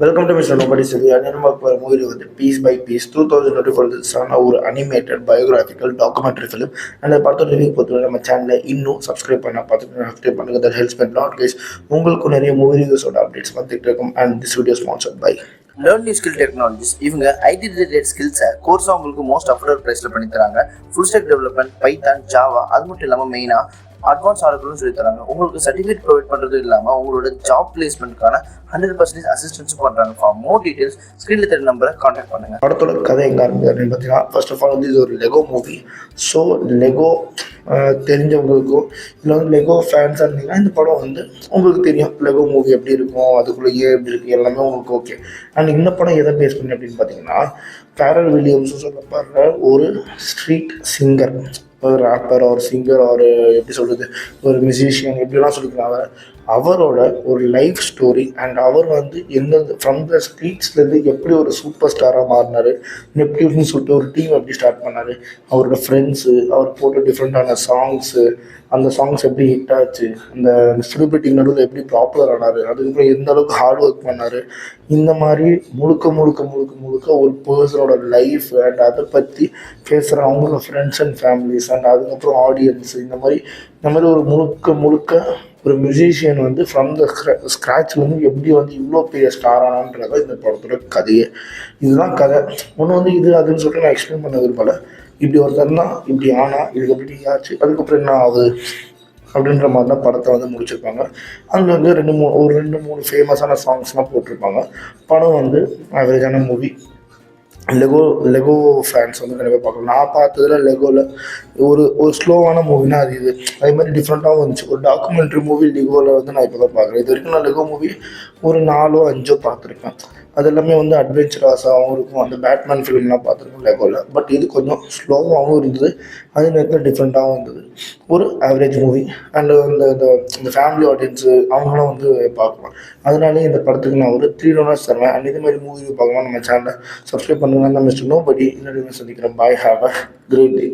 Welcome to mister nobody CV. நம்ம movie வந்து piece by piece 2024 ஒரு அனிமேட்டட் பயோகிராஃபிக்கல் டாக்குமெண்ட்ரி ஃபிலிம். அந்த படத்தோட ரிவ்யூ பொறுத்தவரை நம்ம சேனலில் இன்னும் சப்ஸ்கிரைப் பார்த்துட்டு சப்ஸ்கிரைப் பண்ணுங்க. That helps me lot guys. உங்களுக்கு நிறைய மூவி ரிவ்யூஸோட அப்டேட்ஸ் வந்துட்டு இருக்கும். And this video sponsored by Learn New Skill Technologies. இவங்க ஐடி ரிலேட்டட் ஸ்கில்ஸை கோர்ஸாக உங்களுக்கு மோஸ்ட் அஃபோர்டபுள் ப்ரைஸில் பண்ணி தராங்க. Full stack development, Python, Java, அது மட்டும் இல்லாமல் மெயினாக அட்வான்ஸ் ஆர்டர்களும் சொல்லி தராங்க. உங்களுக்கு சர்டிஃபிகேட் ப்ரொவைட் பண்ணுறது இல்லாமல் உங்களோட ஜாப் பிளேஸ்மெண்ட்கான 100% அசிஸ்டன்ஸும் பண்ணுறாங்க. ஃபார் மோர் டீடைல்ஸ் ஸ்க்ரீனில் தெரிய நம்பரை கான்டாக்ட் பண்ணுங்கள். படத்தோட கதை எங்கே ஆரம்பிக்குது அப்படின்னு பார்த்தீங்கன்னா, ஃபர்ஸ்ட் ஆஃப் ஆல் வந்து இது ஒரு லெகோ மூவி. ஸோ லெகோ தெரிஞ்சவங்களுக்கும் இல்லை வந்து லெகோ ஃபேன்ஸாக இருந்தீங்கன்னா இந்த படம் வந்து உங்களுக்கு தெரியும் லெகோ மூவி எப்படி இருக்கும், அதுக்குள்ளே ஏன் எப்படி இருக்குது எல்லாமே உங்களுக்கு ஓகே. அண்ட் இந்த படம் எதை பேஸ் பண்ணி அப்படின்னு பார்த்தீங்கன்னா, ஃபேரல் வில்லியம்ஸ் சொல்லப்படுற ஒரு ஸ்ட்ரீட் சிங்கர், ஒரு ரேப்பர், ஒரு சிங்கர், ஒரு எப்படி சொல்கிறது, ஒரு மியூசிஷியன் எப்படிலாம் சொல்லிக்கிறாங்க, அவரோட ஒரு லைஃப் ஸ்டோரி. அண்ட் அவர் வந்து எந்தெந்த ஃப்ரம் த ஸ்ட்ரீட்ஸ்லேருந்து எப்படி ஒரு சூப்பர் ஸ்டாராக மாறினார், நெப்டியூன்னு சொல்லிட்டு ஒரு டீம் எப்படி ஸ்டார்ட் பண்ணார், அவரோட ஃப்ரெண்ட்ஸு, அவர் போட்ட டிஃப்ரெண்ட்டான சாங்ஸு, அந்த சாங்ஸ் எப்படி ஹிட் ஆச்சு, அந்த செலிபிரிட்டி நடுவில் எப்படி பாப்புலர் ஆனார், அதுக்கப்புறம் எந்த அளவுக்கு ஹார்ட் ஒர்க் பண்ணார், இந்த மாதிரி முழுக்க முழுக்க முழுக்க முழுக்க ஒரு பர்சனோட லைஃப் அண்ட் அதை பற்றி பேசுகிற அவங்களோட ஃப்ரெண்ட்ஸ் அண்ட் ஃபேமிலிஸ் அண்ட் அதுக்கப்புறம் ஆடியன்ஸ், இந்த மாதிரி ஒரு முழுக்க முழுக்க ஒரு மியூசிஷியன் வந்து ஃப்ரம் த ஸ்க்ராட்ச்லேருந்து எப்படி வந்து இவ்வளோ பெரிய ஸ்டார் ஆனான்றத இந்த படத்தோட கதையே. இதுதான் கதை. ஒன்று வந்து இது அதுன்னு சொல்லிட்டு நான் எக்ஸ்பிளைன் பண்ண விரும்பலை. இப்படி ஒருத்தர் தான் இப்படி ஆனால் இதுக்கு எப்படி ஆச்சு, அதுக்கப்புறம் என்ன ஆகுது அப்படின்ற மாதிரி தான் படத்தை வந்து முடிச்சிருப்பாங்க. அங்கே வந்து ரெண்டு மூணு ஃபேமஸான சாங்ஸ்லாம் போட்டிருப்பாங்க. படம் வந்து ஆவரேஜான மூவி. லெகோ ஃபேன்ஸ் வந்து கண்டிப்பாக பார்க்கலாம். நான் பார்த்ததில் லெகோவில் ஒரு ஸ்லோவான மூவினா அது இது. அதே மாதிரி டிஃப்ரெண்ட்டாகவும் இருந்துச்சு. ஒரு டாக்குமெண்ட்ரி மூவி லெகோவில் வந்து நான் இப்போ தான் பார்க்குறேன். இது வரைக்கும் நான் லெகோ மூவி ஒரு 4-5 பார்த்துருப்பேன். அது எல்லாமே வந்து அட்வென்ச்சரஸாகவும் இருக்கும். அந்த பேட்மேன் ஃபிலிம்லாம் பார்த்துருக்கோம் லெகோவில். பட் இது கொஞ்சம் ஸ்லோவாகவும் இருந்தது, அதே நேரத்தில் டிஃப்ரெண்ட்டாகவும் இருந்தது. ஒரு ஆவரேஜ் மூவி. அண்டு இந்த ஃபேமிலி ஆடியன்ஸு அவங்களும் வந்து பார்க்கலாம். அதனாலே இந்த படத்துக்கு நான் ஒரு 3 டோனர்ஸ் தருவேன். அண்ட் இது மாதிரி மூவி பார்க்கலாம் நம்ம சேனலை சப்ஸ்கிரைப் பண்ணுங்க. நம்ம மிஸ்டர் நோபடி இன்னொரு சந்திக்கிறேன். பாய், ஹேவ் அ கிரேட் டே.